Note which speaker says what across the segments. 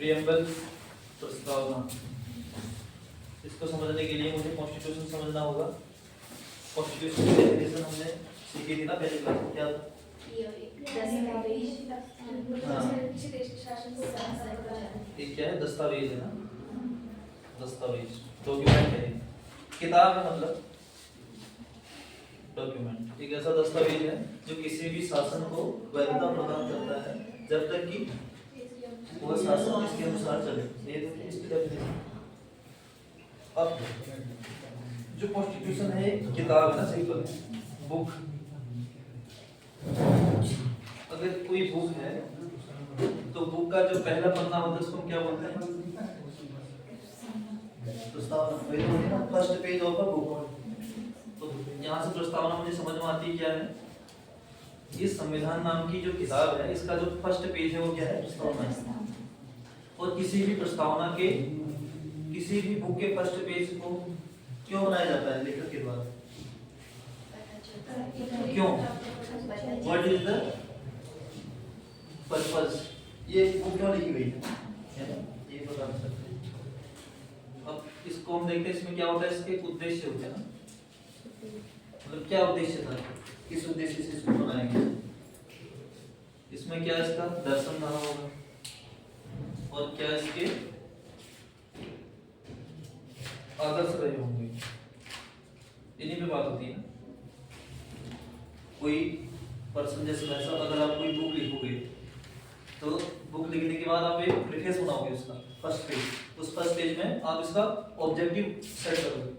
Speaker 1: Preamble प्रस्तावना। इसको समझने के लिए मुझे कॉन्स्टिट्यूशन समझना होगा। कॉन्स्टिट्यूशन की डेफिनेशन हमने सीखी थी ना पहले क्लास में, क्या था? ये क्या है? दस्तावेज है ना, दस्तावेज, डॉक्यूमेंट है। किताब है मतलब डॉक्यूमेंट। एक ऐसा दस्तावेज है जो किसी भी शासन को वैधता प्रदान करता है जब तक कि वह शासन इसके अनुसार चले। ये देखिए इसकी डेफिनेशन। अब जो कॉन्स्टिट्यूशन है किताब है ना, सिंपल बुक। अगर कोई बुक है तो बुक का जो पहला पन्ना होता है उसको हम क्या बोलते हैं? प्रस्तावना। First page of a book. तो यहाँ से प्रस्तावना मुझे समझ में आती है क्या है? इस संविधान नाम की जो किताब है इसका जो फर्स्ट पेज है वो क्या है? प्रस्तावना है। और किसी भी प्रस्तावना के किसी भी बुक के फर्स्ट पेज को क्यों बनाया जाता है? लेखक के द्वारा। क्यों? What is the purpose? ये बुक क्यों लिखी गई है ये बता सकते हैं। अब इसको हम देखते हैं, इसमें क्या होता है, इसके उद्देश्य होते हैं ना, मतलब क्या उद्देश्य था, किस उद्देश्य से इसको बनाया गया। इसमें क्या इसका दर्शन रहा होगा और क्या इसके आदर्श रहे होंगे, इन्हीं पे बात होती है ना। कोई पर्सन जैसे वैसा, अगर आप कोई बुक लिखोगे तो बुक लिखने के बाद आप एक प्रीफेस बनाओगे उसका फर्स्ट पेज। उस फर्स्ट पेज में आप इसका ऑब्जेक्टिव सेट करोगे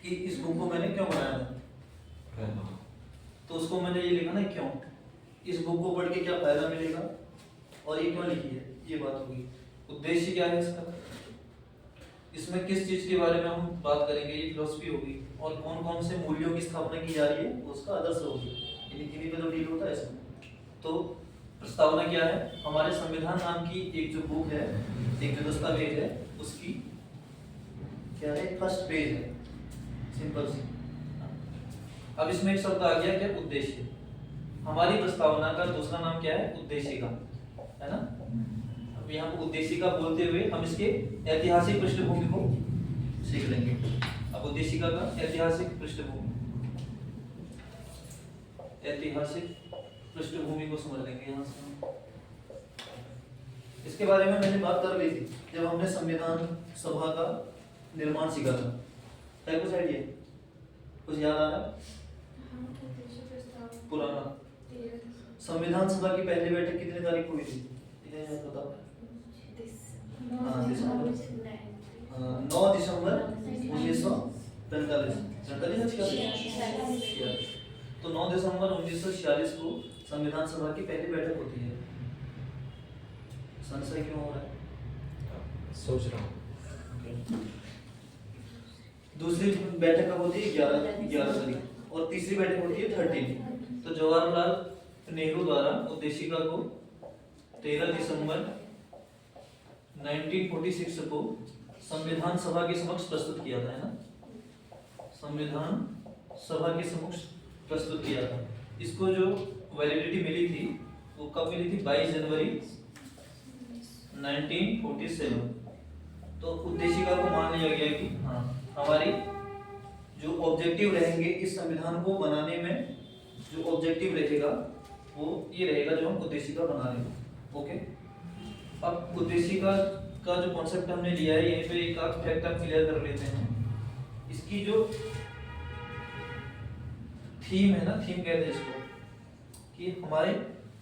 Speaker 1: कि इस बुक को मैंने क्यों बनाया था। तो उसको मैंने ये लिखा ना क्यों, इस बुक को पढ़ के क्या फायदा मिलेगा और ये क्यों लिखी है, ये बात होगी। उद्देश्य क्या है इसका, इसमें किस चीज के बारे में हम बात करेंगे, ये फिलॉसफी होगी। और कौन कौन से मूल्यों की स्थापना की जा रही है उसका आदर्श होगी। इन्हीं पे तो डील होता है इसमें। तो प्रस्तावना क्या है? हमारे संविधान नाम की एक जो बुक है, एक जो दस्तावेज है, उसकी क्या है? फर्स्ट पेज है, सिंपल सी। अब इसमें एक शब्द आ गया क्या? उद्देश्य। हमारी प्रस्तावना का दूसरा नाम क्या है? उद्देशिका, है ना। अब यहाँ पर उद्देशिका बोलते हुए हम इसके ऐतिहासिक पृष्ठभूमि को सीख लेंगे। अब उद्देशिका का ऐतिहासिक पृष्ठभूमि, ऐतिहासिक पृष्ठभूमि को समझ लेंगे यहाँ से। इसके बारे में मैंने बात कर ली थी जब हमने संविधान सभा का निर्माण सीखा था। है कुछ आइडिया, कुछ याद आ रहा है? पुराना संविधान सभा की पहली बैठक कितने तारीख को हुई थी? बताओ। 9 दिसंबर 1945। तो 9 दिसंबर 1946 को संविधान सभा की पहली बैठक होती है। संशय क्यों हो रहा है?
Speaker 2: सोच रहा हूँ।
Speaker 1: दूसरी बैठक कब होती है? 11 तारीख। और तीसरी बैठक होती है 13। तो जवाहरलाल नेहरू द्वारा उद्देशिका को 13 दिसंबर 1946 को संविधान सभा के समक्ष प्रस्तुत किया था, है ना। संविधान सभा के समक्ष प्रस्तुत किया था। इसको जो वैलिडिटी मिली थी वो कब मिली थी? 22 जनवरी 1947। तो उद्देशिका को मान लिया गया कि हाँ, हमारी जो ऑब्जेक्टिव रहेंगे इस संविधान को बनाने में, जो ऑब्जेक्टिव रहेगा वो ये रहेगा जो हम उद्देशिका बना रहे हैं। ओके। अब उद्देशिका का जो कॉन्सेप्ट हमने लिया है, यहीं पे एक आध फैक्ट हम क्लियर कर लेते हैं। इसकी जो थीम है ना, थीम कहते हैं इसको, कि हमारे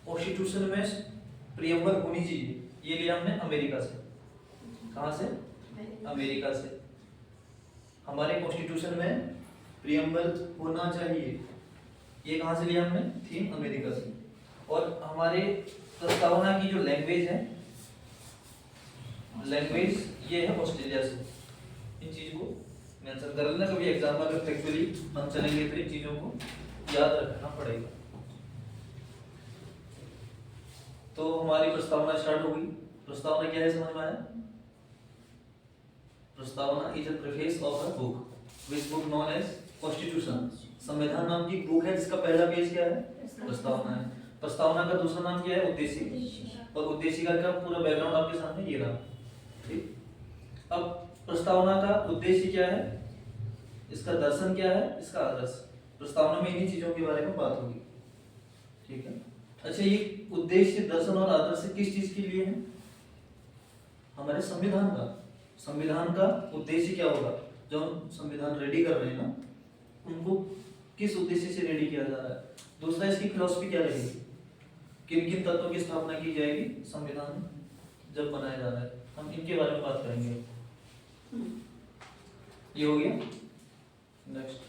Speaker 1: कॉन्स्टिट्यूशन में प्रियम्बल होनी चाहिए। ये लिया हमने अमेरिका से। कहाँ से? अमेरिका से। हमारे कॉन्स्टिट्यूशन में प्रियम्बल होना चाहिए, ये कहाँ से लिया हमने? थीम अमेरिका से। और हमारे प्रस्तावना की जो लैंग्वेज है, लैंग्वेज ये है ऑस्ट्रेलिया से। इन चीज को मेंशन कर लेना, कभी एग्जाम में अगर फैक्चुअली हम चलेंगे तो इन चीजों को याद रखना पड़ेगा। तो हमारी प्रस्तावना स्टार्ट हो गई। प्रस्तावना क्या है समझ में आया? प्रस्तावना is a preface of a book which book known as constitution. संविधान नाम की बुक है जिसका पहला पेज क्या है? प्रस्तावना है। प्रस्तावना का दूसरा नाम क्या है? उद्देशिका। और उद्देशिका का पूरा बैकग्राउंड आपके सामने ये रहा। ठीक, अब प्रस्तावना का उद्देश्य क्या है, इसका दर्शन क्या है, इसका आदर्श। प्रस्तावना में इन्हीं चीजों के बारे में बात होगी। ठीक है, अच्छा ये उद्देश्य, दर्शन और आदर्श किस चीज के लिए है? हमारे संविधान का। संविधान का उद्देश्य क्या होगा? जो हम संविधान रेडी कर रहे हैं ना, उनको किस उद्देश्य से रेडी किया जा रहा है? दूसरा, इसकी फिलॉसफी क्या रहेगी, किन किन तत्वों की स्थापना की जाएगी संविधान जब बनाया जा रहा है, हम इनके बारे में बात करेंगे। ये हो गया। नेक्स्ट,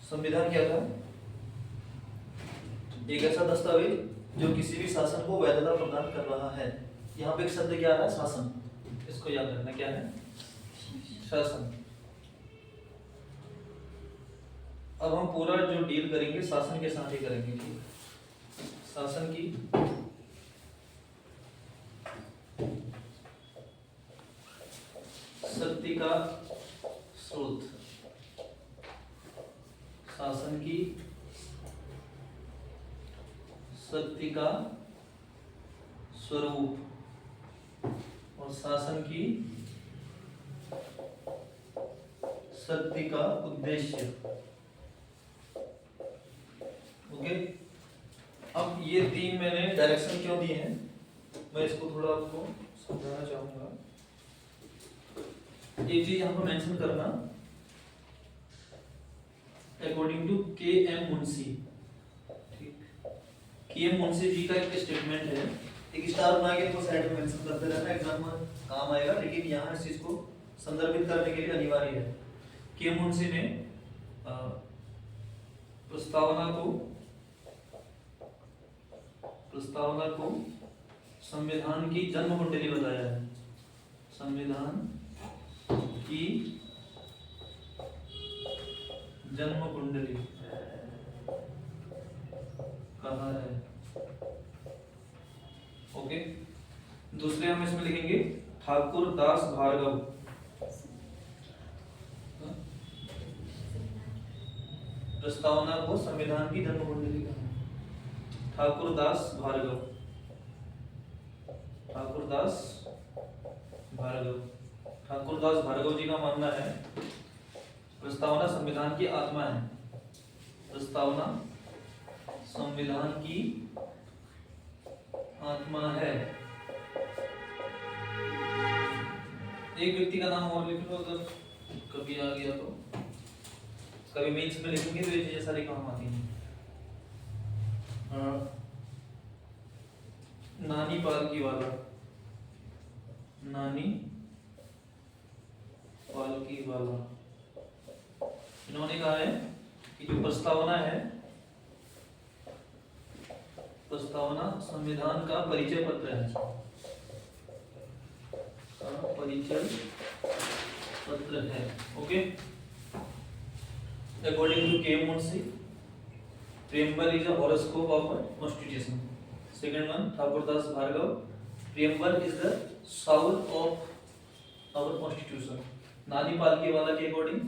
Speaker 1: संविधान क्या था? एक ऐसा दस्तावेज जो किसी भी शासन को वैधता प्रदान कर रहा है। यहाँ पे एक शब्द क्या आ रहा है? शासन। इसको याद रखना, क्या है? शासन। अब हम पूरा जो डील करेंगे शासन के साथ ही करेंगे। ठीक, शासन की शक्ति का स्रोत, शासन की शक्ति का स्वरूप और शासन की शक्ति का उद्देश्य। ओके, अब ये तीन मैंने डायरेक्शन क्यों दिए हैं, मैं इसको थोड़ा आपको समझाना चाहूंगा। एक चीज यहाँ पर मेंशन करना, अकॉर्डिंग टू के.एम. मुंशी। ठीक, के.एम. मुंशी जी का एक स्टेटमेंट है, एक स्टार बना के तो साइड में मेंशन करते रहना, एग्जाम में काम आएगा, लेकिन यहाँ इस चीज को संदर्भित करने के लिए अनिवार्य है। के.एम. मुंशी ने प्रस्तावना को संविधान की जन्म कुंडली बताया है। संविधान की जन्म कुंडली कहा है। ओके, दूसरे हम इसमें लिखेंगे ठाकुर दास भार्गव। प्रस्तावना को संविधान की जन्म कुंडली कहा है। ठाकुर दास भार्गव, ठाकुर दास भार्गव। ठाकुर दास भार्गव जी का मानना है प्रस्तावना संविधान की आत्मा है। प्रस्तावना संविधान की आत्मा है। एक व्यक्ति का नाम और लिख लो अगर कभी आ गया तो, कभी मेंस में लिखेंगे तो ये चीजें सारी काम आती हैं। नानी पालकीवाला, नानी पालकीवाला, इन्होंने कहा है कि जो प्रस्तावना है, प्रस्तावना संविधान का परिचय पत्र है, परिचय पत्र है। Okay, according to K M. Munshi, preamble is a horoscope of a constitution. Second one, Thakurdas Bhargav, preamble is the soul of our constitution. नानी पालकीवाला के according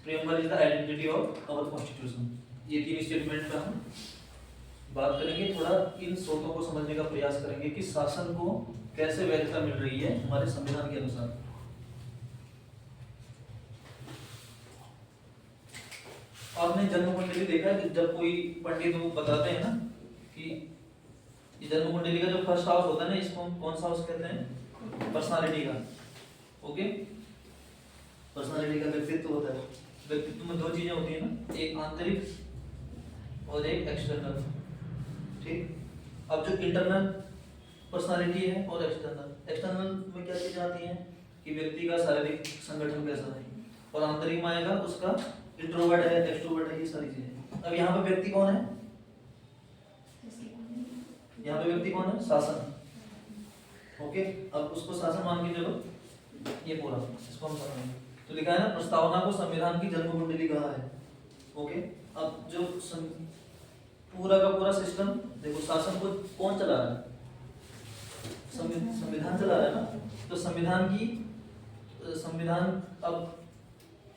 Speaker 1: preamble is the identity of our constitution. ये तीन स्टेटमेंट पे हम बात करेंगे, थोड़ा इन स्रोतों को समझने का प्रयास करेंगे कि शासन को कैसे वैधता मिल रही है हमारे संविधान के अनुसार। आपने जन्म कुंडली देखा है कि जब कोई पंडित वो बताते हैं ना कि ये जन्म कुंडली का जो फर्स्ट हाउस होता है ना, इसको कौन सा हाउस कहते हैं? पर्सनालिटी का। ओके, पर्सनालिटी का व्यक्तित्व होता है। व्यक्तित्व में दो चीजें होती है ना, एक आंतरिक और एक एक्सटर्नल। ठीक, अब जो इंटरनल पर्सनालिटी है और एक्सटर्नल में क्या चीजें आती हैं कि व्यक्ति का शारीरिक संगठन कैसा है, और आंतरिक में आएगा उसका इंट्रोवर्ट है, एक्सट्रोवर्ट है, ये सारी चीजें। अब यहाँ पे व्यक्ति कौन है? यहाँ पे व्यक्ति कौन है? शासन। ओके, अब उसको शासन मान के चलो, ये पूरा इसको हम समझेंगे। तो लिखा है ना, प्रस्तावना को संविधान की जन्म कुंडली कहा है। ओके, अब जो पूरा का पूरा सिस्टम देखो, शासन को कौन चला रहा है? संविधान चला रहा है ना। तो संविधान अब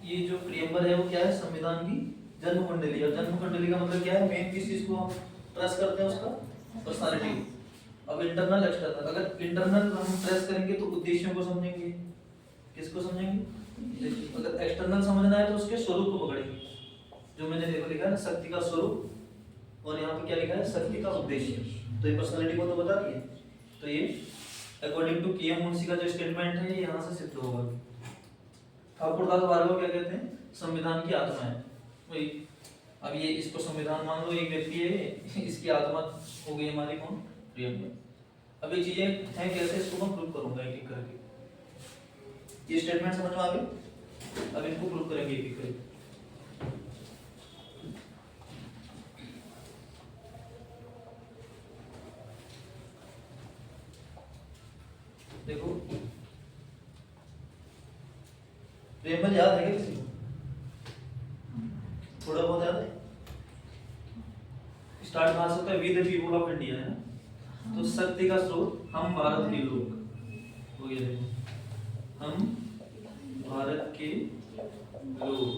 Speaker 1: ये जो प्रियम्बर है वो क्या है? संविधान की जन्म कुंडली। और जन्म कुंडली का मतलब क्या है? मेन किस चीज को हम ट्रेस करते हैं? उसका पर्सनालिटी। अब इंटरनल एक्सटर्नल, अगर इंटरनल हम ट्रेस करेंगे तो उद्देश्यों को समझेंगे। किसको समझेंगे? अगर एक्सटर्नल समझना है तो उसके स्वरूप को पकड़ेंगे। जो मैंने देखो लिखा है ना, शक्ति का स्वरूप, और यहाँ पे क्या लिखा है? शक्ति का उद्देश्य। तो ये पर्सनालिटी को तो बता दिए। तो ये अकॉर्डिंग टू के.एम. मुंशी का जो स्टेटमेंट है ये यहाँ से सिद्ध होगा। ठाकुरदास भार्गव क्या कहते हैं? संविधान की आत्मा है वही। अब ये इसको संविधान मान लो, एक व्यक्ति है, इसकी आत्मा हो गई हमारी कौन? प्रियम्बर। अब ये चीजें हैं कैसे, इसको मैं प्रूव करूंगा एक एक करके। ये स्टेटमेंट समझ में आ गए? अब इनको प्रूव करेंगे एक एक करके। देखो, प्रियम्बर याद है क्या किसी को? थोड़ा बहुत याद है? स्टार्ट कहाँ से होता है? We the people of India है ना। तो शक्ति का स्रोत हम भारत के लोग, वो ये देखो, हम भारत के लोग।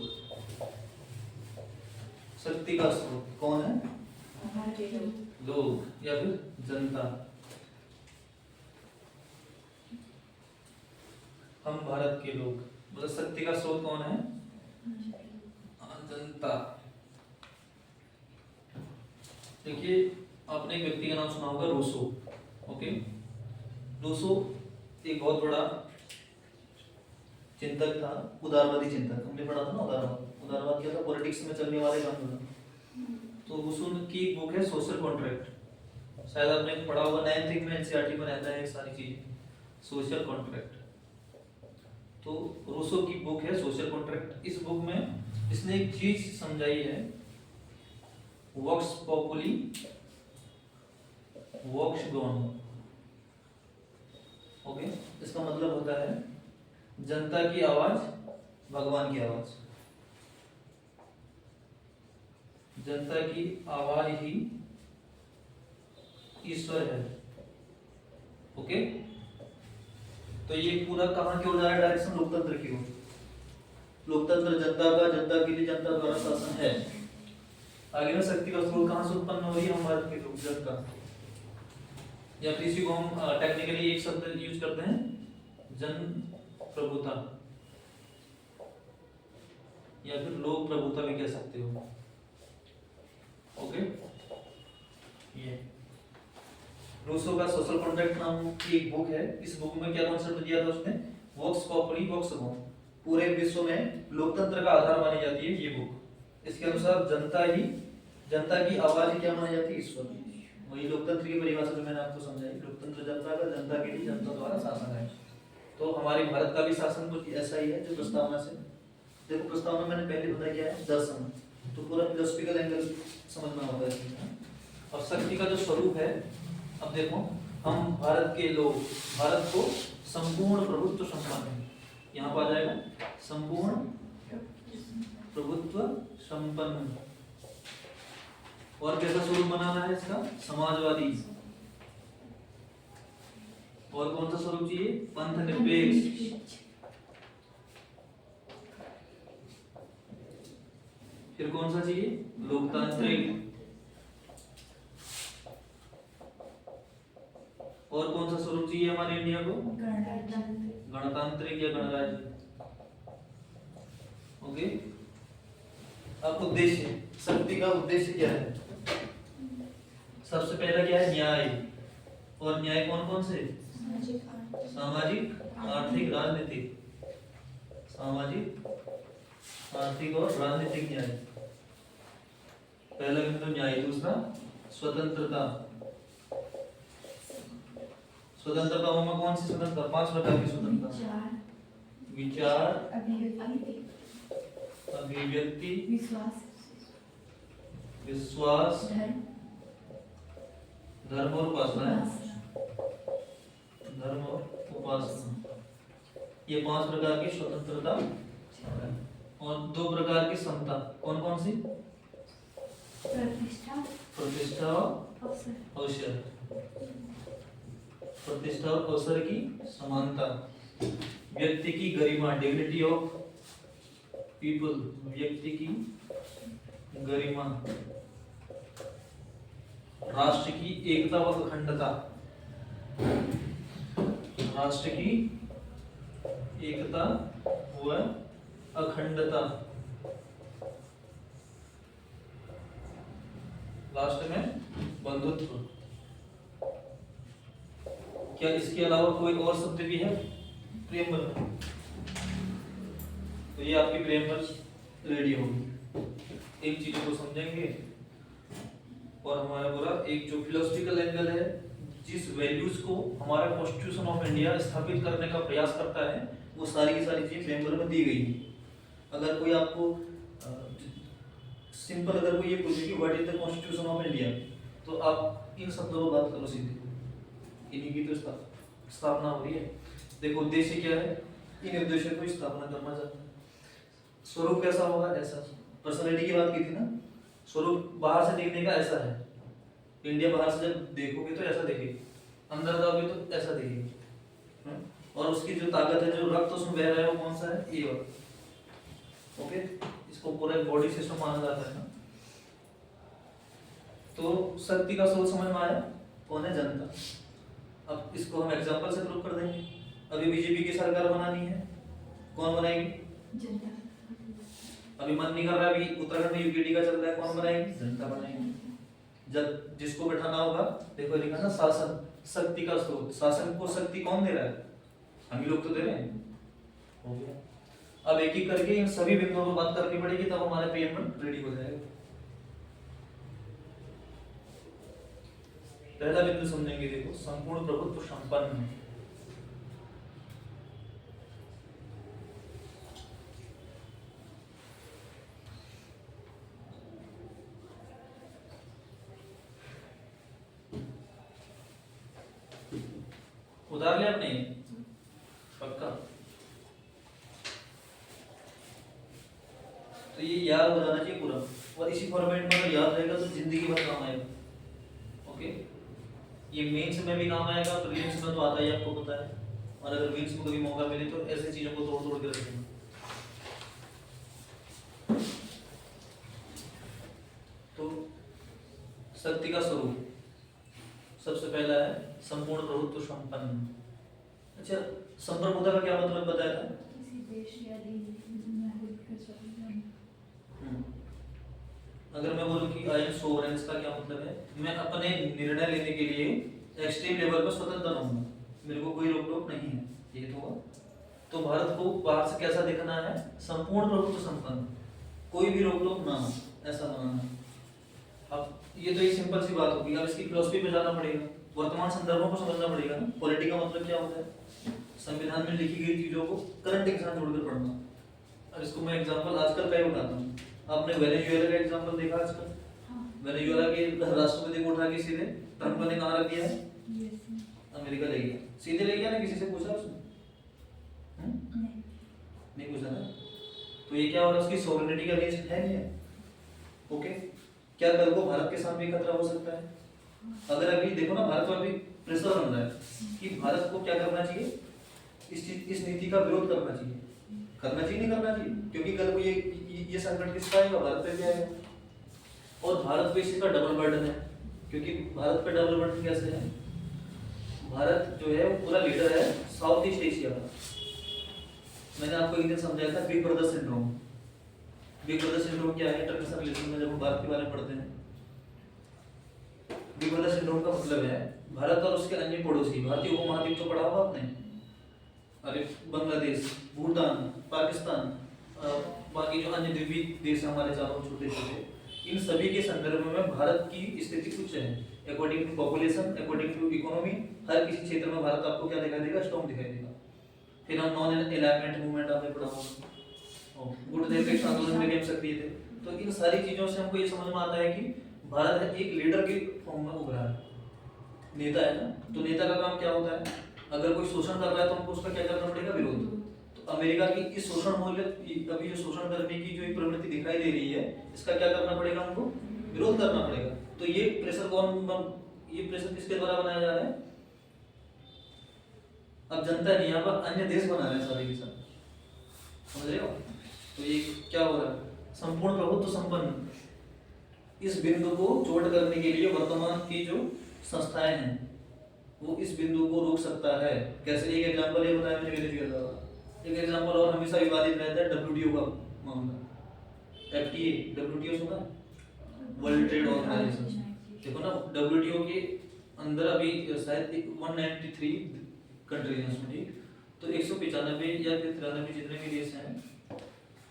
Speaker 1: शक्ति का स्रोत कौन है? लोग या फिर जनता। हम भारत के लोग, मतलब शक्ति का स्रोत कौन है? जनता। देखिए, आपने एक व्यक्ति का नाम सुना होगा, रूसो। ओके, रूसो एक बहुत बड़ा चिंतक था, उदारवादी चिंतक। हमने पढ़ा था ना उदारवाद क्या था? पॉलिटिक्स में चलने वाले काम था। तो रूसो की एक बुक है सोशल कॉन्ट्रैक्ट, शायद आपने पढ़ा होगा। 9th में एनसीईआरटी में रहता है एक सारी चीजें, सोशल कॉन्ट्रैक्ट। तो रूसो की बुक है सोशल कॉन्ट्रैक्ट। इस बुक में इसने एक चीज समझाई है, वॉक्स पॉपुली वॉक्स गॉन। ओके, इसका मतलब होता है जनता की आवाज भगवान की आवाज। जनता की आवाज ही ईश्वर है। ओके, तो ये पूरा कहां की ओर जा रहा है? डायरेक्शन लोकतंत्र की ओर। लोकतंत्र जनता का, जनता के लिए, जनता द्वारा शासन है। आगे ना, शक्ति का स्रोत कहां से उत्पन्न हो रही है? हम भारत के लोग, जनता। या फिर इसी को हम टेक्निकली एक शब्द यूज करते हैं, जन प्रभुता, या फिर लोक प्रभुता भी कह सकते हो। ओके, ये रूसो का सोशल कॉन्ट्रैक्ट नाम की एक बुक है। इस बुक में क्या कॉन्सेप्ट दिया था उसने? वॉक्स पॉपुली वॉक्स गॉन। पूरे विश्व में लोकतंत्र का आधार मानी जाती है ये बुक। इसके अनुसार जनता की आवाज ही क्या मानी जाती है? ईश्वर। वही लोकतंत्र की परिभाषा जो मैंने आपको समझाई। लोकतंत्र जनता का, जनता के लिए, जनता द्वारा शासन है। तो हमारे भारत का भी शासन कुछ ऐसा ही है जो प्रस्तावना से, देखो प्रस्तावना मैंने पहले बताया क्या है? दर्शन। तो पूरा फिलोसफिकल एंगल समझना होता है। और शक्ति का जो स्वरूप है, अब देखो, हम भारत के लोग, भारत को संपूर्ण प्रभुत्व संपन्न, यहाँ पर आ जाएगा संपूर्ण प्रभुत्व संपन्न। और कैसा स्वरूप बनाना है इसका? समाजवादी। और कौन सा स्वरूप चाहिए? पंथ निरपेक्ष। फिर कौन सा चाहिए? लोकतांत्रिक। और कौन सा स्वरूप चाहिए हमारे इंडिया को? गणतांत्रिक या गणराज्य। ओके, अब उद्देश्य, शक्ति का उद्देश्य क्या है? सबसे पहला क्या है? न्याय। और न्याय कौन कौन से? सामाजिक, आर्थिक, राजनीतिक। सामाजिक, आर्थिक और राजनीतिक न्याय, पहला बिंदु न्याय। दूसरा स्वतंत्रता। स्वतंत्रता में कौन सी स्वतंत्रता? 5 प्रकार की स्वतंत्रता: विचार, अभिव्यक्ति, विश्वास, धर्म और उपासना। धर्म और उपासना, ये 5 प्रकार की स्वतंत्रता। और दो प्रकार की समता, कौन कौन सी?
Speaker 3: प्रतिष्ठा
Speaker 1: प्रतिष्ठा और
Speaker 3: अवसर।
Speaker 1: अवसर। प्रतिष्ठा और अवसर की समानता, व्यक्ति की गरिमा, डिग्निटी ऑफ पीपल, व्यक्ति की गरिमा, राष्ट्र की एकता व अखंडता, राष्ट्र की एकता व अखंडता, लास्ट में बंधुत्व। क्या इसके अलावा कोई और शब्द भी है प्रेमबल में? तो ये आपकी प्रेमबल रेडी होगी। इन चीजों को समझेंगे और हमारा पूरा एक जो फिलोसफिकल एंगल है, जिस वैल्यूज को हमारा कॉन्स्टिट्यूशन ऑफ इंडिया स्थापित करने का प्रयास करता है, वो सारी की सारी चीज प्रेमबल में दी गई है। अगर कोई आपको सिंपल अगर कोई ये पूछे कि what is the constitution of India, तो आप इन शब्दों पर बात करो सीधे, इन्हीं की तो स्थापना हो रही है। देखो उद्देश्य क्या है, इन उद्देश्यों को स्थापना करना चाहते हैं। स्वरूप कैसा होगा? ऐसा। पर्सनालिटी की बात की थी ना, स्वरूप बाहर से देखने का ऐसा है। इंडिया बाहर से जब देखोगे तो ऐसा दिखेगी, अंदर जाओगे तो ऐसा दिखेगी। और उसकी जो ताकत है, जो रक्त उसमें बह रहा है, वो कौन सा है? ये वाला। ओके, इसको पूरा बॉडी सिस्टम माना जाता है ना। तो शक्ति का स्रोत समझ में आया, कौन है? जनता। अब इसको हम एग्जांपल से प्रूव कर देंगे। अभी बीजेपी की सरकार बनानी है, कौन बनाएगी?
Speaker 3: जनता।
Speaker 1: अभी मन नहीं कर रहा, अभी उत्तराखंड में यूपीडी का चल रहा है, कौन बनाएगी? जनता बनाएगी। जब जिसको बैठाना होगा, देखो लिखा ना शासन, शक्ति का स्रोत। शासन को शक्ति कौन दे रहा है? हम ही लोग तो दे रहे हैं। हो गया। अब एक एक करके इन सभी बिंदुओं पर बात करनी पड़ेगी, तब हमारा पीएम रेडी हो जाएगा। पहला बिंदु समझेंगे, देखो संपूर्ण प्रभुत्व संपन्न। उतार ले आपने पक्का? तो ये याद हो जाना चाहिए पूरा, और इसी फॉर्मेट में अगर याद रहेगा तो जिंदगी भर काम आएगा। ओके, ये मेंस में भी काम आएगा, प्रीलिम्स में तो आता ही आपको पता है, और अगर मेंस में कभी मौका मिले तो ऐसे चीजों को तोड़ तोड़ के रखेंगे। तो शक्ति का स्वरूप सबसे पहला है संपूर्ण प्रभुत्व संपन्न। अच्छा, संप्रभुता का क्या मतलब बताया था?
Speaker 3: किसी देश या में होकर स्वतंत्र।
Speaker 1: अगर मैं बोलूं कि आई एम सोवरेन, का क्या मतलब है? मैं अपने निर्णय लेने के लिए एक्सट्रीम लेवल पर स्वतंत्र रहूंगा, मेरे को कोई रोक टोक नहीं है। ये तो हुआ। तो भारत को बाहर से कैसा दिखना है? संपूर्ण प्रभुत्व संपन्न, कोई भी रोक टोक ना हो, ऐसा बनाना। अब ये तो एक सिंपल सी बात होगी। अब इसकी फिलोसफी पे जाना पड़ेगा, वर्तमान संदर्भों को समझना पड़ेगा ना। पॉलिटी का मतलब क्या होता है? संविधान में लिखी गई चीजों को करंट के साथ जोड़कर पढ़ना। अब इसको मैं एग्जांपल आजकल का ही बताता हूँ। आपने वेनेजुएला का एग्जांपल देखा आजकल? वेनेजुएला के राष्ट्रपति को उठा के सीधे ट्रंप ने कहाँ रख दिया है? अमेरिका ले गया। सीधे ले गया ना, किसी से पूछा उसने? नहीं पूछा ना। तो ये क्या हो रहा है? उसकी सॉवरेनिटी का रिस्क है नहीं है। ओके, क्या कल को भारत के साथ भी खतरा हो सकता है? अगर अभी देखो ना, भारत में अभी प्रेशर बन रहा है कि भारत को क्या करना चाहिए, इस नीति का विरोध करना चाहिए। करना चाहिए नहीं करना चाहिए? क्योंकि कल को ये संकट किसका आएगा? भारत पे भी आएगा। और भारत पे इसका डबल बर्डन है, क्योंकि भारत पे डबल बर्डन कैसे है? भारत जो है वो पूरा लीडर है साउथ ईस्ट एशिया का। मैंने आपको एक दिन समझाया था big brother syndrome. Big brother syndrome क्या है? इंटरनेशनल रिलेशन में जब हम भारत के बारे में पढ़ते हैं, बिग ब्रदर सिंड्रोम का मतलब है भारत और उसके अन्य पड़ोसी, भारतीय उपमहाद्वीप तो पढ़ा होगा आपने, अरे बांग्लादेश, भूटान, पाकिस्तान, बाकी जो अन्य द्वीपीय देश हैं हमारे चारों छोटे छोटे, इन सभी के संदर्भ में भारत की स्थिति कुछ है। According to population, according to economy, हर किसी क्षेत्र में भारत आपको क्या दिखाई देगा? स्ट्रॉन्ग दिखाई देगा। फिर हम नॉन अलाइनमेंट मूवमेंट आपने पढ़ा होगा, गुट निरपेक्ष आंदोलन में भी सक्रिय थे। तो इन सारी चीजों से हमको ये समझ में आता है कि भारत एक लीडर के फॉर्म में उभरा है, नेता है ना। तो नेता का काम क्या होता है? अगर कोई शोषण कर रहा है तो हमको उसका क्या करना पड़ेगा? विरोध। तो तो अमेरिका की इस शोषण मूल्य अभी जो शोषण करने की जो एक प्रवृत्ति दिखाई दे रही है, इसका क्या करना पड़ेगा, हमको विरोध करना पड़ेगा। तो ये प्रेशर किसके द्वारा बनाया जा रहा है? अब जनता नहीं, यहाँ पर अन्य देश बना रहे हैं सारे के साथ, समझ रहे हो? तो ये क्या हो रहा है? संपूर्ण प्रभुत्व संपन्न इस बिंदु को चोट करने के लिए वर्तमान की जो संस्थाएं हैं वो इस बिंदु को रोक सकता है। कैसे? एक एग्जांपल ये बताया मैंने दिया था। एक एग्जांपल और हमेशा विवादित रहता है डब्ल्यूटीओ का मामला। एफटीए, डब्ल्यूटीओ सुना? World trade organization. देखो ना, डब्ल्यूटीओ के अंदर अभी शायद 193 कंट्रीज हैं उसमें, ठीक? तो 195 या फिर 93 जितने भी देश हैं,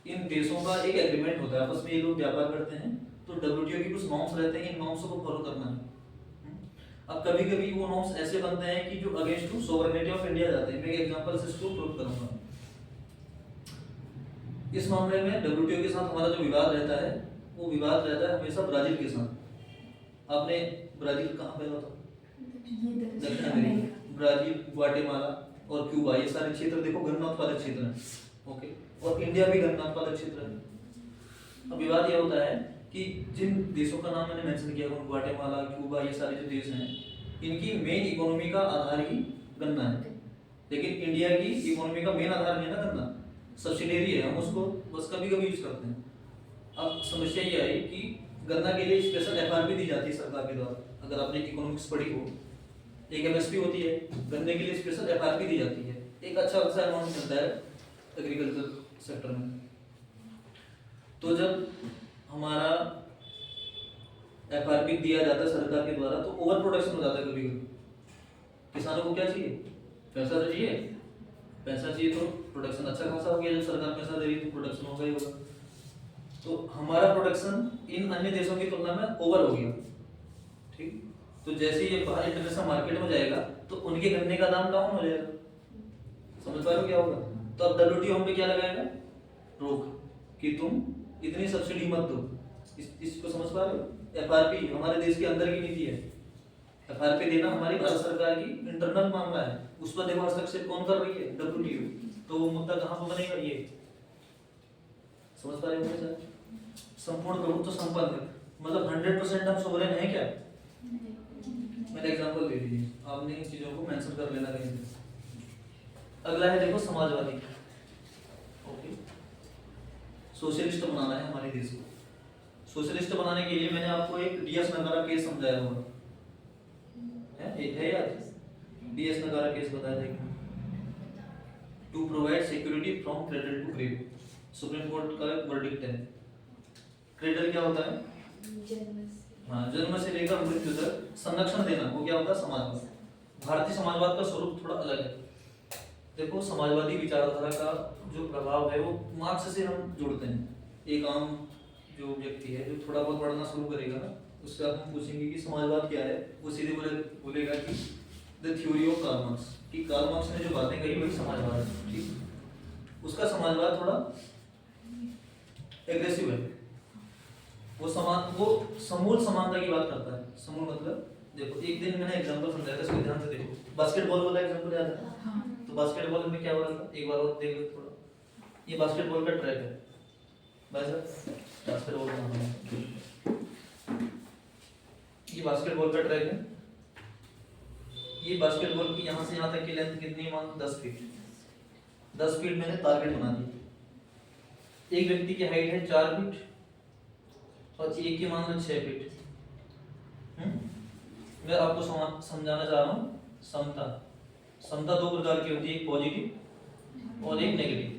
Speaker 1: इन देशों का एक एग्रीमेंट होता है, आपस में ये लोग व्यापार करते हैं। तो डब्ल्यूटीओ की कुछ नॉर्म्स रहते हैं, इन नॉर्म्स को फॉलो करना है। अब कभी कभी वो नॉर्म्स ऐसे बनते हैं कि जो against to sovereignty of India जाते हैं। मैं एक एग्जांपल से इसको प्रूव करूंगा। इस मामले में डब्ल्यूटीओ के साथ हमारा जो विवाद रहता है, वो विवाद रहता है हमेशा ब्राजील के साथ। आपने ब्राजील कहाँ पे होता? दक्षिण अमेरिका। ब्राजील, ग्वाटेमाला और क्यूबा, ये सारे क्षेत्र देखो गन्ना उत्पादक क्षेत्र हैं। ओके, और इंडिया भी गन्ना उत्पादक क्षेत्र है। अब विवाद ये होता है कि जिन देशों का नाम मैंने मेंशन किया, ग्वाटेमाला, क्यूबा, ये सारे जो देश हैं, इनकी मेन इकोनॉमी का आधार ही गन्ना है। लेकिन इंडिया की इकोनॉमी का मेन आधार नहीं है ना गन्ना, सब्सिडियरी है, हम उसको बस कभी कभी यूज करते हैं। अब समस्या ये आई कि गन्ना के लिए स्पेशल एफआरपी दी जाती है सरकार के द्वारा। अगर आपने इकोनॉमिक्स पढ़ी हो, एक एमएसपी होती है, गन्ने के लिए स्पेशल एफआरपी दी जाती है, एक अच्छा खासा अमाउंट मिलता है एग्रीकल्चर सेक्टर में। तो जब हमारा एफआरपी दिया जाता है सरकार के द्वारा, तो ओवर प्रोडक्शन हो जाता है कभी कभी। किसानों को क्या चाहिए? पैसा तो चाहिए। पैसा चाहिए तो प्रोडक्शन अच्छा खासा हो गया। जब सरकार पैसा दे रही है तो प्रोडक्शन होगा ही होगा। तो हमारा प्रोडक्शन इन अन्य देशों की तुलना में ओवर हो गया, ठीक? तो जैसे ये बाहर इंटरनेशनल मार्केट में जाएगा तो उनके गन्ने का दाम डाउन हो जाएगा। समझ पा रहे हो क्या होगा? तो अब डब्ल्यूटीओ हम पे क्या लगाएगा? रोक, कि तुम इतनी सब्सिडी मत दो। इसको समझ पा रहे हो? एफआरपी हमारे देश के अंदर की नीति है। एफआरपी देना हमारी भारत सरकार की इंटरनल मामला है। उस पर देखो हस्तक्षेप कौन कर रही है? डब्ल्यूटीओ। तो वो मुद्दा कहाँ पर बनेगा? ये समझ पा रहे हो सर? संपूर्ण प्रभुत्व संपन्न, मतलब 100% हम सोवरेन है क्या? मैंने एग्जांपल दे दी, आपने इन चीजों को मेंशन कर लेना कहीं पे। अगला है देखो समाजवादी। ओके, सोशलिस्ट बनाना है हमारे देश को। सोशलिस्ट बनाने के लिए मैंने आपको एक डीएस नगारा केस समझाया होगा, है याद? डीएस नगारा केस बताया था, to provide security from cradle to grave. Supreme court का एक वर्डिक्ट है। क्रेडल क्या होता है? हाँ, जन्म से लेकर मृत्यु तक संरक्षण देना, वो क्या होता है? समाजवाद। भारतीय समाजवाद का स्वरूप थोड़ा अलग है। देखो, समाजवादी विचारधारा का जो प्रभाव है वो मार्क्स से हम जोड़ते हैं। एक आम जो व्यक्ति है जो थोड़ा बहुत पढ़ना शुरू करेगा ना, उससे आप हम पूछेंगे कि समाजवाद क्या है, वो सीधे बोलेगा कि the theory of Karl Marx, कि कार्ल मार्क्स ने जो बातें कही वही समाजवाद है, ठीक? उसका समाजवाद थोड़ा एग्रेसिव है। वो समूल समानता की बात करता है। समूल मतलब देखो, एक दिन मैंने एग्जांपल समझाया था, इसको ध्यान से देखो। बास्केटबॉल वाला एग्जांपल याद है?
Speaker 3: हाँ।
Speaker 1: तो बास्केटबॉल में क्या हो रहा था, एक बार और देख लो थोड़ा। ये बास्केटबॉल का ट्रैक है, बस बास्केटबॉल का नाम है। ये बास्केटबॉल का ट्रैक है। ये बास्केटबॉल की यहाँ से यहाँ तक की लेंथ कितनी? मान 10 फीट। 10 फीट मैंने टारगेट बना दी। एक व्यक्ति की हाइट है 4 फीट और एक की मान लो 6 फीट। मैं आपको समझाना चाह रहा हूँ समता। समता दो प्रकार की होती है, एक पॉजिटिव और एक नेगेटिव।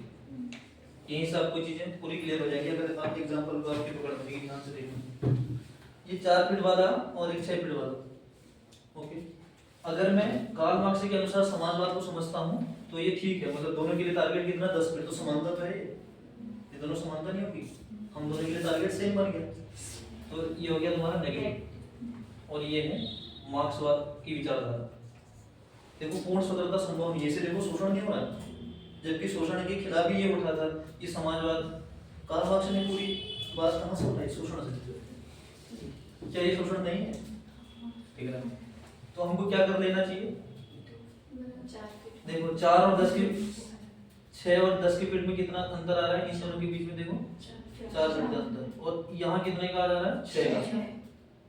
Speaker 1: यहीं से आपको चीजें पूरी क्लियर हो जाएगी अगर आप एग्जांपल को आपके पकड़ में ध्यान से देखो। ये 4 फीट वाला और एक 6 फीट वाला। ओके, अगर मैं कार्ल मार्क्स के अनुसार समाजवाद को समझता हूँ तो ये ठीक है, मतलब दोनों के लिए टारगेट कितना? 10 फीट। तो समानता तो है, ये दोनों समानता नहीं होगी, हम दोनों के लिए टारगेट सेम बन गया। तो ये हो गया तुम्हारा नेगेटिव। और ये है मार्क्सवाद की विचारधारा। देखो, पूर्ण स्वतंत्रता संभव नहीं है। इसे देखो, शोषण नहीं हो रहा है, जबकि शोषण के खिलाफ ही ये उठा था कि समाजवाद। कार्ल मार्क्स ने पूरी बात कहाँ से उठाई? शोषण से। क्या ये शोषण नहीं है? ठीक है, तो हमको क्या कर लेना चाहिए? देखो, 4 और 10 की 6 और 10 के फीट में कितना अंतर आ रहा है इन दोनों के बीच में? देखो 4 फीट का अंतर। और यहाँ कितने का आ रहा है? 6 का।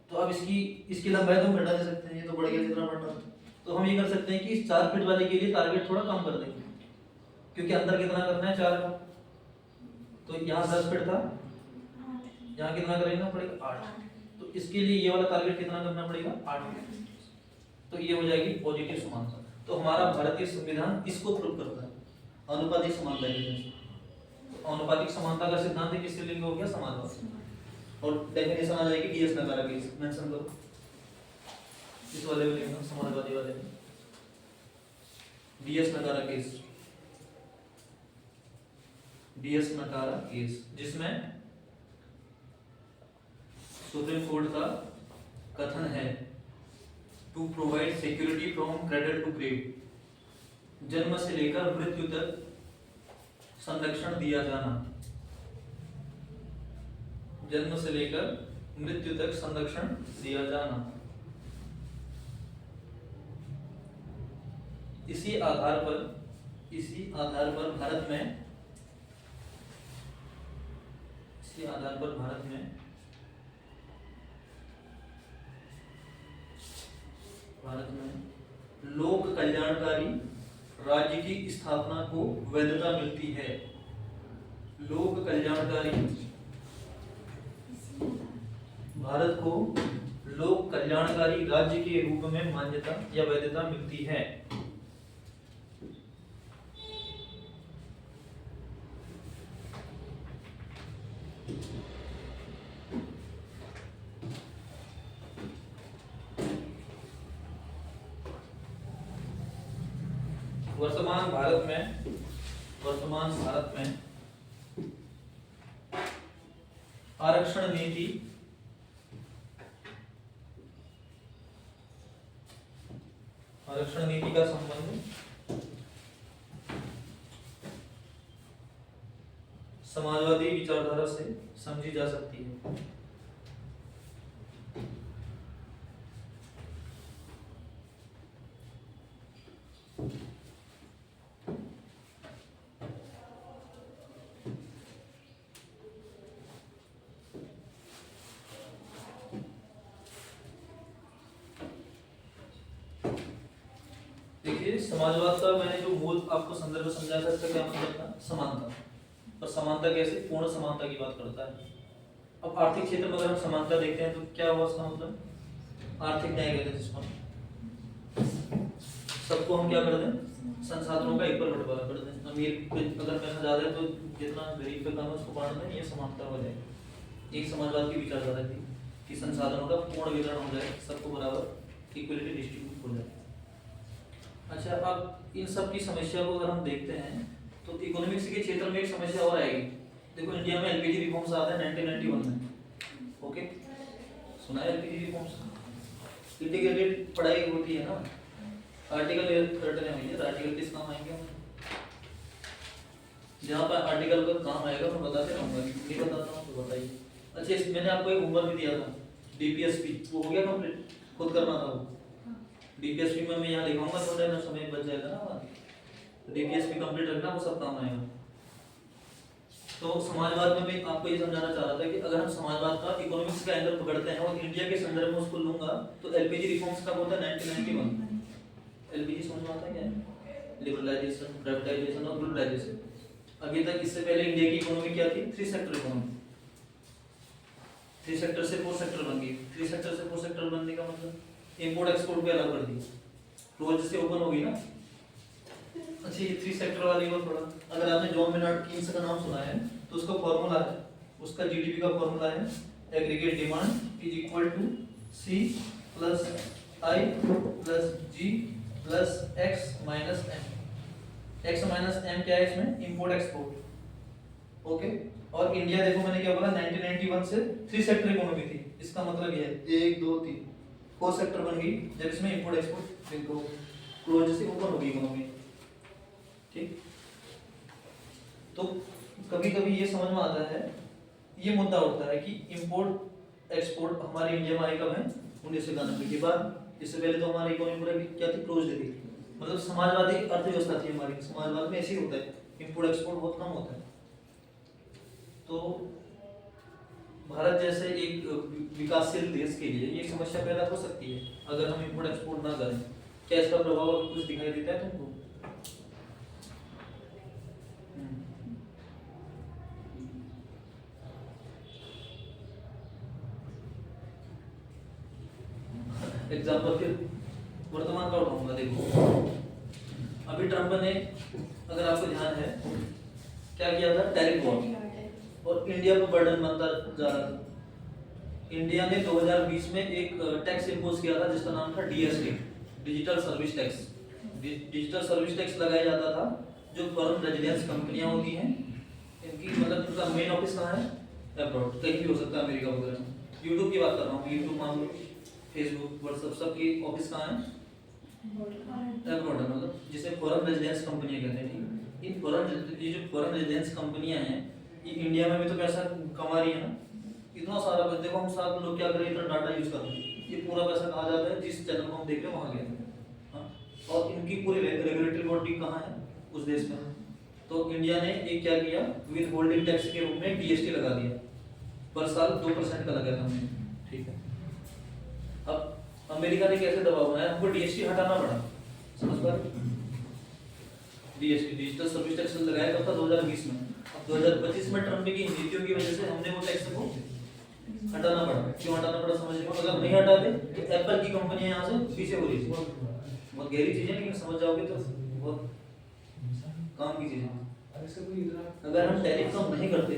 Speaker 1: तो अब इसकी लंबाई तो हम घटा दे सकते हैं, ये तो बढ़ गया जितना बढ़ना था। तो हम ये कर सकते हैं कि इस 4 फीट वाले के लिए टारगेट थोड़ा कम कर देंगे, क्योंकि अंतर कितना करना है? 4 का। तो यहाँ 10 फीट था, यहाँ कितना करेंगे पड़ेगा? 8। तो इसके लिए ये वाला टारगेट कितना करना पड़ेगा? 8। तो ये हो जाएगी पॉजिटिव समानता। तो हमारा भारतीय संविधान इसको प्रूव करता है, आनुपातिक समानता की। तो आनुपातिक समानता का सिद्धांत किससे लिंक हो गया? समानता से। और डेफिनेशन आ जाएगी डीएस नकारा केस, मेंशन करो इस वाले में लिखना, समाजवादी वाले में DS Nakara case, DS Nakara case, जिसमें सुप्रीम कोर्ट का कथन है to provide security from credit to grave, जन्म से लेकर मृत्यु तक संरक्षण दिया जाना, जन्म से लेकर मृत्यु तक संरक्षण दिया जाना। इसी आधार पर भारत में लोक कल्याणकारी राज्य की स्थापना को वैधता मिलती है। लोक कल्याणकारी, भारत को लोक कल्याणकारी राज्य के रूप में मान्यता या वैधता मिलती है। वर्तमान भारत में आरक्षण नीति का संबंध समाजवादी विचारधारा से समझी जा सकती है। समाजवाद का मैंने जो मूल आपको संदर्भ समझाया था, इसका क्या मतलब था? समानता। और समानता कैसे? पूर्ण समानता की बात करता है। अब आर्थिक क्षेत्र में अगर हम समानता देखते हैं तो क्या हुआ इसका मतलब? आर्थिक न्याय कहते हैं जिसको, सबको हम क्या कर दें? संसाधनों का इक्वल बंटवारा कर दें। अमीर अगर पैसा ज्यादा है तो जितना गरीब पे कम है उसको बांट दें, ये समानता हो जाएगी। एक समाजवाद की विचारधारा थी कि संसाधनों का पूर्ण वितरण हो जाए, सबको बराबर इक्वलिटी डिस्ट्रीब्यूट हो जाए। अच्छा, अब इन सब की समस्या को अगर हम देखते हैं तो इकोनॉमिक्स के क्षेत्र में एक समस्या और आएगी। देखो इंडिया में एलपीजी रिफॉर्म्स आते हैं 1991 में। ओके, सुना है एलपीजी रिफॉर्म्स? इंटीग्रेटेड पढ़ाई होती है ना, आर्टिकल 13 में है। आर्टिकल किस काम आएंगे? जहाँ पर आर्टिकल का काम आएगा मैं बताते रहूँगा, नहीं बताता हूँ तो बताइए। अच्छा, मैंने आपको एक होमवर्क दिया था डीपीएसपी, वो हो गया कंप्लीट? खुद करना था वो। डीपीएसपी में मैं यहाँ लिखाऊंगा, थोड़ा ना समय बच जाएगा ना। डीपीएसपी कंप्लीट रखना, वो सब काम आएगा। तो समाजवाद में मैं आपको ये समझाना चाह रहा था कि अगर हम समाजवाद का इकोनॉमिक्स का एंगल पकड़ते हैं और इंडिया के संदर्भ में उसको लूंगा तो एलपीजी रिफॉर्म्स कब होता है? 1991। एलपीजी समझ में आता है क्या है? लिबरलाइजेशन, प्राइवेटाइजेशन और ग्लोबलाइजेशन। अभी तक इससे पहले इंडिया की इकोनॉमी क्या थी? 3 सेक्टर इकोनॉमी। 3 सेक्टर से 4 सेक्टर बन गई। 3 सेक्टर से 4 सेक्टर बनने का मतलब इंपोर्ट एक्सपोर्ट भी अलग कर दी, रोज से ओपन होगी ना। अच्छा, ये 3 सेक्टर वाली को थोड़ा, अगर आपने जॉन मेनार्ड कीन्स का नाम सुना है तो उसका फॉर्मूला है, उसका जीडीपी का फॉर्मूला है aggregate demand is equal to C plus I plus G plus X minus M. X minus M क्या है इसमें? Import export. ओके, और इंडिया देखो मैंने क्या बोला, 1991 से 3 सेक्टर इकोनॉमी थी। इसका मतलब ये है 1 2 3 4 सेक्टर बन गई जब इसमें इंपोर्ट एक्सपोर्ट क्लोज से ओपन होगी इकोनॉमी। ठीक, तो कभी कभी ये समझ में आता है, ये मुद्दा उठता है कि इंपोर्ट एक्सपोर्ट हमारे इंडिया में आई कब है? 1991 के बाद। इससे पहले तो हमारी इकोनॉमी पूरा क्या थी? क्लोज थी। मतलब समाजवादी अर्थव्यवस्था थी हमारी। समाजवाद में ऐसे ही होता है इंपोर्ट एक्सपोर्ट बहुत कम होता है। तो भारत जैसे एक विकासशील देश के लिए ये समस्या पैदा हो सकती है अगर हम इंपोर्ट एक्सपोर्ट ना करें। क्या इसका प्रभाव अभी कुछ दिखाई देता है तुमको? एग्जाम्पल फिर वर्तमान का उठाऊंगा। देखो अभी ट्रम्प ने, अगर आपको ध्यान है, क्या किया था? टैरिफ वॉर, और इंडिया पर बर्डन बनता जा रहा था। इंडिया ने 2020 में एक टैक्स इंपोज किया था जिसका नाम था DST, digital service tax. Digital service tax लगाया जाता था जो फॉरेन रेजिडेंस कंपनियां होती हैं, इनकी मतलब इनका मेन ऑफिस कहाँ है? अब्रॉड, कहीं भी हो सकता है, अमेरिका वगैरह। यूट्यूब की बात कर रहा हूँ, यूट्यूब मान लो, फेसबुक, व्हाट्सएप, सबकी ऑफिस कहाँ है? अब्रॉड है, मतलब जिसे फॉरेन रेजिडेंस कंपनियां कहते हैं। ठीक, इन फॉरेन, ये जो फॉरेन रेजिडेंस कंपनियां हैं, ये इंडिया में भी तो पैसा कमा रही है ना, इतना सारा। देखो हम साथ लोग क्या करें, इतना डाटा यूज करते हैं, ये पूरा पैसा कहाँ जाता है? जिस चैनल को हम देख रहे हैं वहाँ गया। हाँ, और इनकी पूरी रेगुलेटरी बॉडी कहाँ है? उस देश में। तो इंडिया ने एक क्या किया, विद होल्डिंग टैक्स के रूप में डीएसटी लगा दिया, पर साल 2% का लगाया था हमने। ठीक है, अब अमेरिका ने कैसे दबाव बनाया, हमको डीएसटी हटाना पड़ा। समझ पा रहे? डीएसटी, डिजिटल सर्विस टैक्स लगाया कब था? 2020 में। अब 2025 में ट्रम्प की नीतियों की वजह से हमने वो टैक्स को हटाना पड़ा। क्यों हटाना पड़ा समझ लो, अगर नहीं हटाते तो एप्पल की कंपनियां यहाँ से पीछे हो रही थी। बहुत गहरी चीजें, लेकिन समझ जाओगे तो बहुत काम की चीजें। अगर हम टैरिफ कम नहीं करते,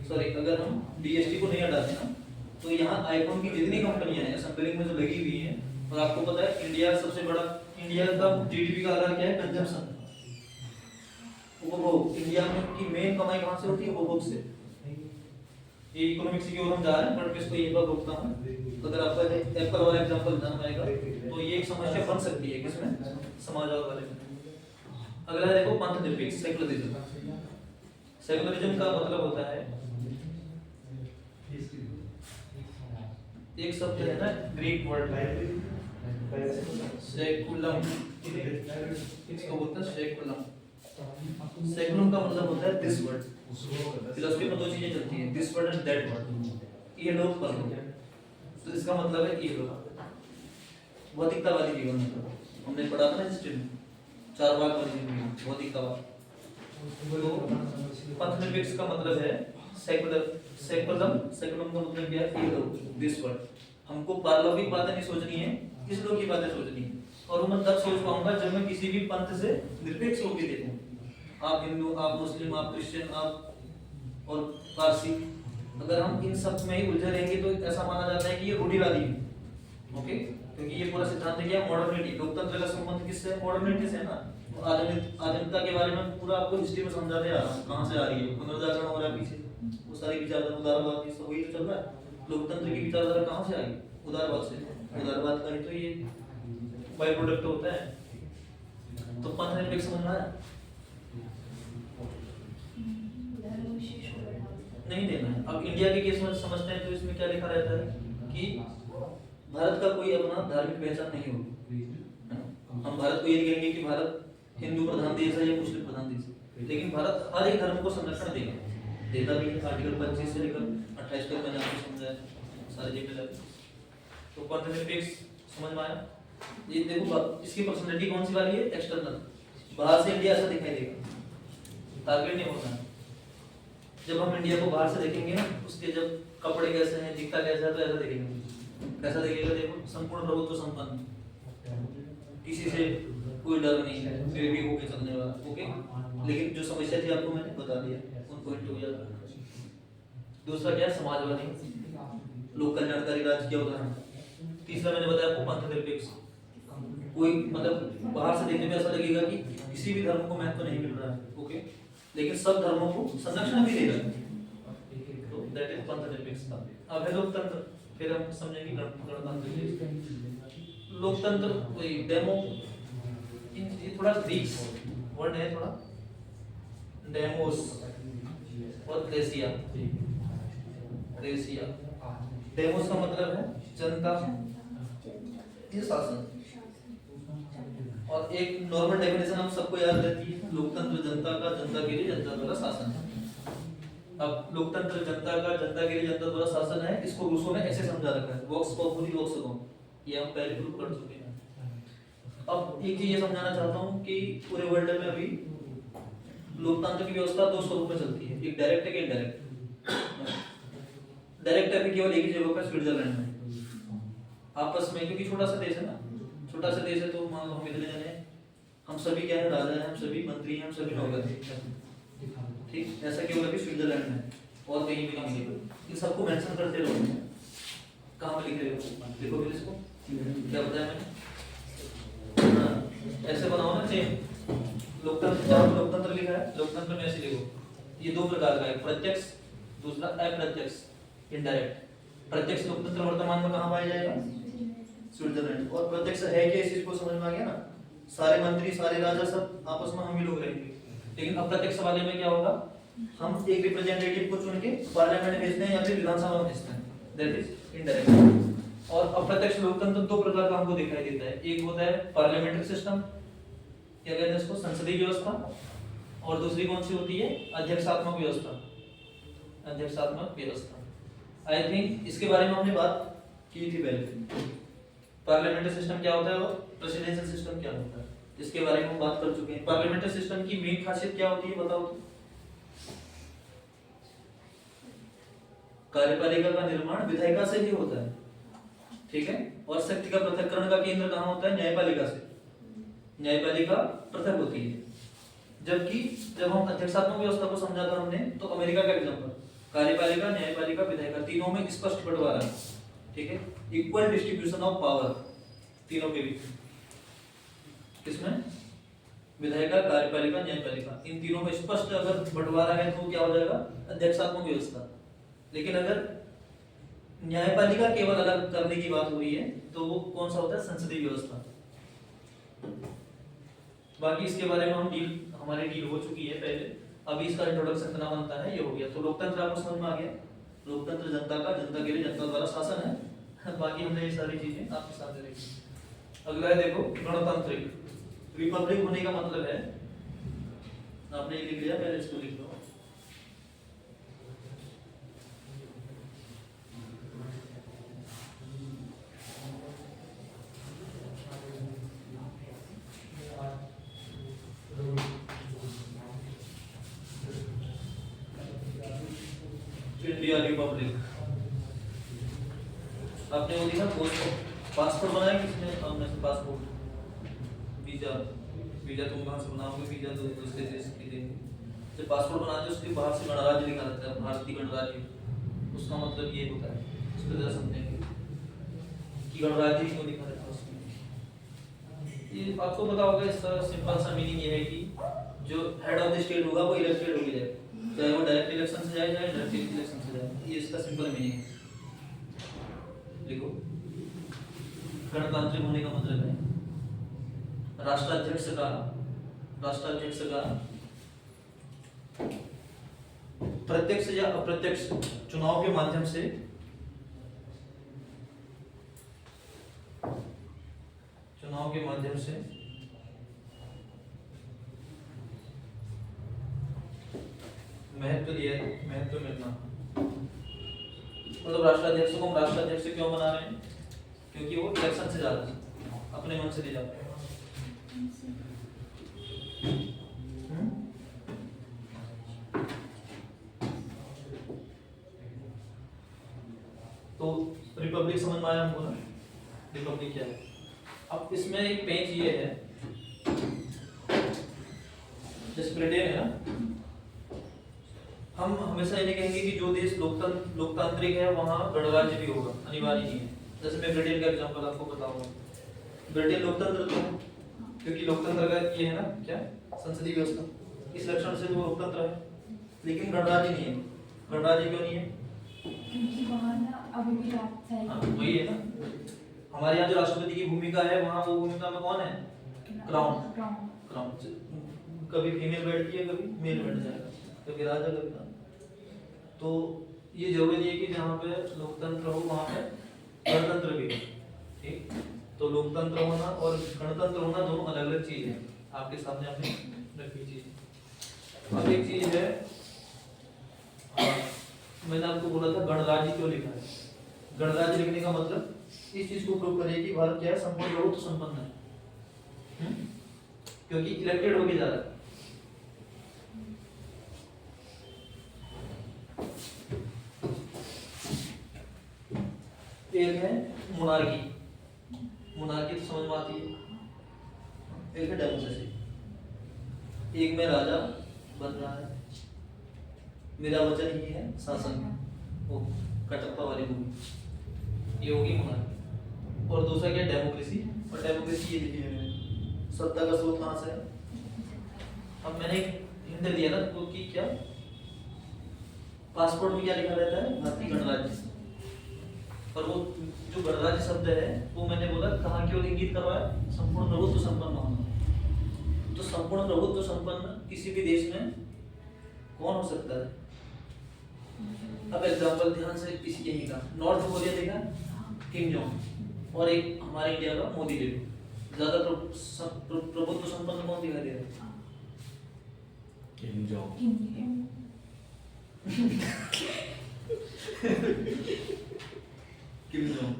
Speaker 1: सॉरी, अगर हम डीएसटी को नहीं हटाते ना, तो यहाँ आईफोन की जितनी कंपनियां हैं असेंबलिंग में जो लगी हुई हैं, और आपको पता है इंडिया सबसे बड़ा, इंडिया का जीडीपी का आधार क्या है? कंजम्पशन, उपभोग। इंडिया में की मेन कमाई कहाँ से होती है? उपभोग से। ये इकोनॉमिक्स की ओर हम जा रहे हैं, बट इसको यहीं पर रोकता हूँ। तो अगर आपको एप्पल वाला एग्जांपल ध्यान में आएगा तो ये एक समस्या बन सकती है किसमें? समाजवाद वाले में। अगला देखो पंथ निरपेक्ष, सेकुलरिज्म। सेकुलरिज्म का मतलब होता है, एक शब्द है ना ग्रीक वर्ड सेकुलम, इसको बोलते हैं सेकुलम। सेकुलम का मतलब होता है दिस वर्ड। फिलोसफी में दो चीजें चलती हैं, this word and that word. ये लोग परलोक, तो इसका मतलब है ये लोग भौतिकतावादी जीवन। मतलब हमने पढ़ा था ना हिस्ट्री में, 4 भाग वाली जिंदगी, भौतिकतावाद। तो पंथ निरपेक्ष का मतलब है सेकुलर, सेकुलम, सेकुलम का मतलब क्या है? ये लोग, दिस वर्ड। हमको पारलौकिक बातें नहीं सोचनी है, इस लोग की बातें सोचनी है। और वो मैं तब सोच पाऊंगा जब मैं किसी भी पंथ से निरपेक्ष होकर देखूं। आप हिंदू, आप मुस्लिम, आप क्रिश्चियन, आप और पारसी, अगर हम इन सब में ही उलझे रहेंगे तो ऐसा माना जाता है कि ये रूढ़िवादी है। ओके, क्योंकि ये पूरा सिद्धांत क्या है? मॉडर्निटी। लोकतंत्र का संबंध किससे है? मॉडर्निटी से है ना। आधुनिकता के बारे में पूरा आपको हिस्ट्री में समझाते आ रहा हूं, कहां से आ रही है, पुनर्जागरण हो रहा है पीछे, वो सारी विचारधारा उदारवाद, ये सब वही तो चल रहा है। लोकतंत्र की विचारधारा कहां से आई? उदारवाद से। उदारवाद का ही तो ये बाय प्रोडक्ट होता है। तो पंथ निरपेक्ष समझना है, नहीं देना है। अब इंडिया के केस में समझते हैं तो इसमें क्या लिखा रहता है कि भारत का कोई अपना धार्मिक पहचान नहीं होगी। हम भारत को ये नहीं कहेंगे कि भारत हिंदू प्रधान देश है या मुस्लिम प्रधान देश है, लेकिन भारत हर एक धर्म को संरक्षण देगा भी है। आर्टिकल 25 से लेकर 28 तक मैंने आपको समझाया सारे जगह। तो पंथ निरपेक्ष समझ में आया? ये देखो इसकी पर्सनालिटी कौन सी वाली है? एक्सटर्नल, बाहर से इंडिया ऐसा दिखाई देगा, टारगेट नहीं होता है। जब हम इंडिया को बाहर से देखेंगे ना, उसके जब कपड़े कैसे हैं, दिखता कैसा है, तो ऐसा देखेंगे। कैसा देखेगा? देखो संपूर्ण प्रभुत्व संपन्न, किसी से कोई डर नहीं है, फिर भी होके चलने वाला। ओके, लेकिन जो समस्या थी आपको मैंने बता दिया, उन पॉइंट को याद रखना। दूसरा क्या है? समाजवादी, लोक कल्याणकारी राज्य के उदाहरण। तीसरा मैंने बताया आपको पंथ निरपेक्ष। कोई मतलब बाहर से देखने में ऐसा लगेगा कि किसी भी धर्म को महत्व नहीं मिल रहा है, ओके, लेकिन सब धर्मों को संरक्षण भी दे रहा है। तो दैट इज पंथ निरपेक्ष। अब है लोकतंत्र, फिर हम समझेंगे गणतंत्र। लोकतंत्र वही डेमो, ये थोड़ा ग्रीक वर्ड है, थोड़ा डेमोस और क्रेसिया। क्रेसिया, डेमोस का मतलब है जनता, ये शासन, और एक नॉर्मल डेफिनेशन हम सबको याद रहती है, लोकतंत्र जनता का, जनता के लिए, जनता द्वारा शासन है। अब लोकतंत्र जनता का, जनता के लिए, जनता द्वारा शासन है, इसको रूसो ने ऐसे समझा रखा है, वोक्स पॉपुली वोक्स होम, ये हम पहले प्रूव कर चुके हैं। अब एक चीज ये समझाना चाहता हूँ कि पूरे वर्ल्ड में अभी लोकतंत्र की व्यवस्था दो स्वरूप में चलती है, एक डायरेक्ट है, एक इनडायरेक्ट। डायरेक्ट अभी केवल एक ही जगह पर, स्विट्जरलैंड में आपस में, क्योंकि छोटा सा देश है ना, छोटा सा देश है, तो मान लो हम इतने जने, हम सभी क्या है, राजा हैं, हम सभी मंत्री हैं, हम सभी नौकर हैं, ठीक, ऐसा केवल अभी स्विट्जरलैंड में, और कहीं भी नहीं मिलेगा। ये सबको मेंशन करते रहोगे, कहाँ पे लिख रहे हो, देखो फिर इसको क्या बताया मैंने, हाँ, ऐसे बनाओ ना सेम। लोकतंत्र, जहाँ लोकतंत्र लिखा है, लोकतंत्र में ऐसे लिखो, ये दो प्रकार का है, प्रत्यक्ष, दूसरा अप्रत्यक्ष, इनडायरेक्ट। प्रत्यक्ष लोकतंत्र वर्तमान में कहाँ पाया जाएगा, स्विट्जरलैंड। और प्रत्यक्ष है क्या, इस चीज को समझ में आ गया ना, सारे मंत्री, सारे राजा सब आपस में हम ही लोग रहेंगे। लेकिन अप्रत्यक्ष वाले में क्या होगा, हम एक रिप्रेजेंटेटिव को चुन के पार्लियामेंट में भेजते हैं या फिर विधानसभा में भेजते हैं, दैट इज इनडायरेक्ट। और अप्रत्यक्ष लोकतंत्र दो प्रकार का हमको दिखाई देता है, एक होता है पार्लियामेंट्री सिस्टम, क्या कहते हैं इसको, संसदीय व्यवस्था, और दूसरी कौन सी होती है, अध्यक्षात्मक व्यवस्था, अध्यक्षात्मक व्यवस्था। आई थिंक इसके बारे में हमने बात की थी पहले, पार्लियामेंट्री सिस्टम क्या होता है और प्रेसिडेंशियल सिस्टम क्या होता है, इसके बारे में हम बात कर चुके हैं। पार्लियामेंट्री सिस्टम की मेन खासियत क्या होती है बताओ तो? कार्यपालिका का निर्माण विधायिका से ही होता है, ठीक है, और शक्ति का पृथक्करण का केंद्र कहाँ होता है, न्यायपालिका से, न्यायपालिका पृथक होती है। जबकि जब हम अध्यक्षात्मक व्यवस्था को समझा था हमने, तो अमेरिका का एग्जांपल, कार्यपालिका, न्यायपालिका, विधायिका, तीनों में स्पष्ट बंटवारा है, ठीक है, इक्वल डिस्ट्रीब्यूशन ऑफ पावर तीनों के बीच। किसमें, विधायिका, कार्यपालिका, न्यायपालिका, इन तीनों में स्पष्ट अगर बंटवारा है तो क्या हो जाएगा, अध्यक्षात्मक व्यवस्था। लेकिन अगर न्यायपालिका केवल अलग करने की बात हुई है तो वो कौन सा होता है, संसदीय व्यवस्था। बाकी इसके बारे में हमारी डील हो चुकी है पहले, अभी इसका इंट्रोडक्शन करना बनता है, ये हो गया। तो लोकतंत्र आपको समझ में आ गया, लोकतंत्र जनता का, जनता के लिए, जनता द्वारा शासन है। बाकी हमने ये सारी चीजें आपके सामने रखी। अगला है देखो, गणतांत्रिक। रिपब्लिक होने का मतलब है, आपने ये लिख लिया, पहले इसको लिख लो। India Republic. आपने वो लिखा, पासपोर्ट बनाया किसने, हमने से पासपोर्ट, वीजा, वीजा तुम कहाँ से बनाओगे, वीजा तो दूसरे देश के देंगे। जब पासपोर्ट बनाते उसके बाहर से गणराज्य लिखा रहता है, भारतीय गणराज्य, उसका मतलब ये होता है, इसको जरा समझेंगे कि गणराज्य क्यों लिखा रहता है उसमें। ये आपको पता होगा, इसका सिंपल सा मीनिंग ये है कि जो हेड ऑफ द स्टेट होगा वो इलेक्टेड हो जाए, चाहे वो डायरेक्ट इलेक्शन से जाए, चाहे डायरेक्ट इलेक्शन से जाए, ये इसका सिंपल मीनिंग है। देखो, गणतांत्रिक होने का मतलब है राष्ट्राध्यक्ष का प्रत्यक्ष या अप्रत्यक्ष चुनाव के माध्यम से महत्व मिलना। मतलब राष्ट्राध्यक्ष को हम राष्ट्राध्यक्ष क्यों बना रहे हैं, क्योंकि वो इलेक्शन से जाता है, अपने मन से नहीं जाता है। तो रिपब्लिक समझ में आया हमको ना, रिपब्लिक क्या है। अब इसमें एक पेज ये है, जैसे ब्रिटेन है ना, हम हमेशा ये नहीं कहेंगे कि जो देश लोकतांत्रिक है वहाँ गणराज्य भी होगा, अनिवार्य नहीं है। जैसे मैं ब्रिटेन का एग्जांपल आपको बताऊंगा, ब्रिटेन लोकतंत्र तो है, क्योंकि लोकतंत्र का ये है ना क्या, संसदीय व्यवस्था, इस लक्षण से वो लोकतंत्र है, लेकिन गणराज्य नहीं है। गणराज्य क्यों नहीं है,
Speaker 3: क्योंकि वहाँ ना अभी भी रात है।
Speaker 1: हाँ वही है ना, हमारे यहाँ जो राष्ट्रपति की भूमिका है, वहाँ वो भूमिका में कौन है, क्राउन। कभी फीमेल बैठती है, कभी मेल बैठ जाएगा, कभी राजा, कभी। तो ये जरूरी है कि जहाँ पे लोकतंत्र हो वहाँ पे गणतंत्र भी हो, ठीक। तो लोकतंत्र होना और गणतंत्र होना दोनों अलग अलग चीज है, आपके सामने हमने रखी चीज। अब एक चीज है, मैंने आपको बोला था गणराज्य क्यों लिखा है। गणराज्य लिखने का मतलब इस चीज को प्रूव करिए कि भारत क्या है, संपूर्ण प्रभुत्व संपन्न है। क्योंकि इलेक्टेड होके जा रहा है। एक है मोनार्की, मोनार्की तो समझ में आती है, एक है डेमोक्रेसी। एक में राजा बन रहा है, मेरा वचन ही है शासन, वो कटप्पा वाली मूवी, ये होगी मोनार्की। और दूसरा क्या, डेमोक्रेसी। और डेमोक्रेसी ये लिखी है मैंने, सत्ता का स्रोत कहाँ से है। अब मैंने हिंट दिया ना तो कि क्या पासपोर्ट में क्या लिखा रहता है, भारतीय गणराज्य। और वो जो गणराज्य शब्द है वो मैंने बोला कहाँ की ओर इंगित कर रहा है, संपूर्ण प्रभुत्व संपन्न होना। तो संपूर्ण प्रभुत्व संपन्न किसी भी देश में कौन हो सकता है। अब एग्जांपल ध्यान से किसी यही का, नॉर्थ कोरिया देखा, किम जोंग, और एक हमारे इंडिया का मोदी ले लो, ज्यादा प्रभुत्व संपन्न कौन दिखाई दे रहा है।
Speaker 2: Kim Jong.
Speaker 1: किम जोंग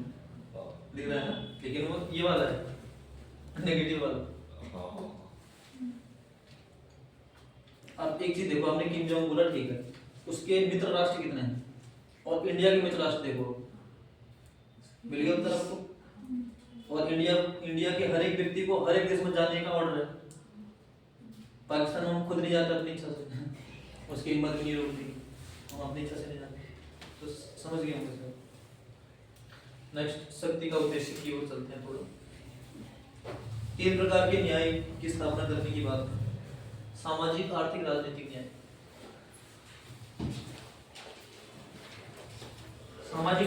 Speaker 1: दिख रहा है ना, लेकिन वो ये वाला है, नेगेटिव वाला। अब एक चीज देखो, आपने किम जोंग बोला ठीक है, उसके मित्र राष्ट्र कितने हैं, और इंडिया के मित्र राष्ट्र देखो, मिल गया उत्तर आपको। और इंडिया के हर एक व्यक्ति को हर एक देश में जाने का ऑर्डर है। पाकिस्तान में हम खुद नहीं जाते अपनी इच्छा से, उसकी हिम्मत भी नहीं रोकती, हम अपनी इच्छा से नहीं जाते। तो समझ गए होंगे सर। नेक्स्ट, शक्ति का उद्देश्य की ओर चलते हैं थोड़ा। 3 प्रकार के न्याय की स्थापना करने की बात है। सामाजिक, आर्थिक, राजनीतिक न्याय। सामाजिक